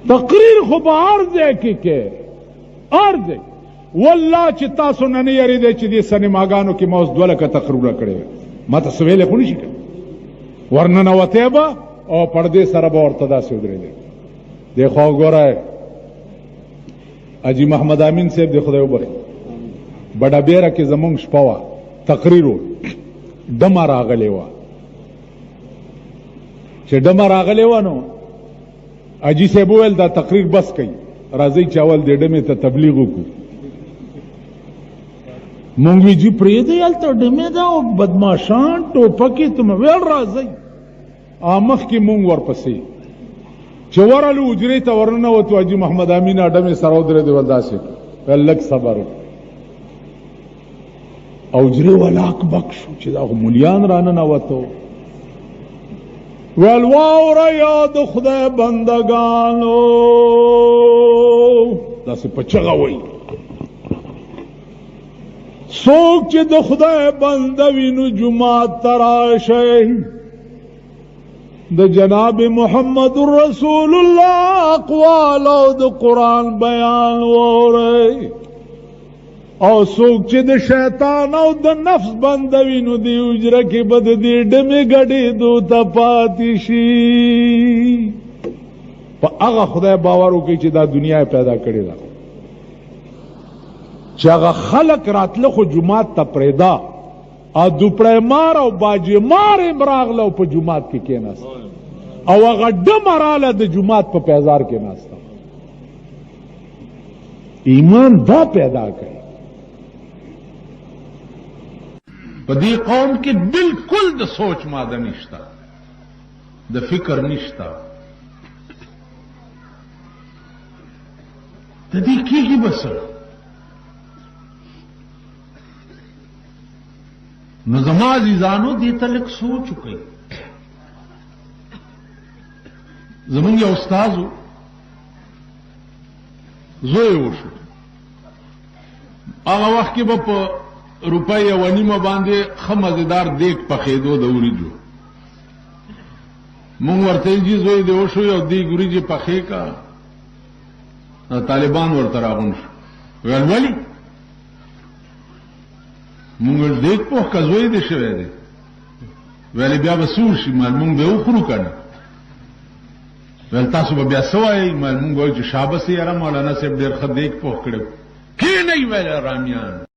تقریر خو به هر ځای کې هر ځای والله چې تاسو نه نه یریدئ چې دې سینماګانو کې ما اوس 2 لکه تقریرونه کړي ما ته څه ویلی خو نه شي کولی ورننوتی به او پردې سره به ورته داسې ودرېدی دی خوا وګورئ حاجي محمد امین صاحب د خدای وبخښي بډه بیره کې زمونږ شپه وه تقریر و ډمه راغلې وه چې ډمه راغلې وه نو حاجي صاحب وویل دا تقریر بس کوي راځئ چې اول دې ډمې ته تبلیغ وکړو مونږ وی جی پرېږدئ هلته ډمې ده او بدماشان ټوپکې ته مې ویل راځئ مخکې مونږ ورپسې چې ورغلو حجرې ته ورننوتو حاجي محمد امین ډمې سره ودرېدې ول داسې ویل لږ صبر او حجرې ولاک بک شو چې دا خو مولیان راننوتو ویل واوره یا د خدای بندګانو داسې په چغه وایي څوک چې د خدای بنده وي نو جومات ته راشئ د جناب محمد رسول الله اقوال او د قرآن بیان واورئ او څوک چې د شیطان او د نفس بنده وي نو دې حجره کې به د دې ډمې ګډېدو ته پاتې شي په هغه خدای باور وکړئ چې دا دنیا پیدا کړې ده چې هغه خلق راتله خو جومات ته پرېږده او دوپړی مار او باجې مار هم راغله او په جومات کې کېناست او هغه ډمه راله د جومات په پیزار کې ناسته ایمان دا پیدا کوي په دې قوم کې بالکل د سوچ ماده نشته د فکر نشته د دې کېږي بس نو زما عزیزانو دې ته لږ سوچ وکړئ زمونږ یو استاد زوی وشو هغه وخت کې به په روپۍ یوه نیمه باندې ښه مزېدار دیګ پخېدو د وریجو مونږ ورته جي زوی دې وشو یو دیګ وریجې پخې کا طالبان ورته راغونډ شو ویل ولې مونږ دیګ پوخ که زوی دې شوی دی ویلې بیا به څه وشي مال مونږ به وخورو که نه ویل تاسو به بیا څه وایئ مال مونږ وایو چې شابس یاره مولانا صاحب ډېر ښه دیګ پوخ کړی کښېنئ ویل رامیان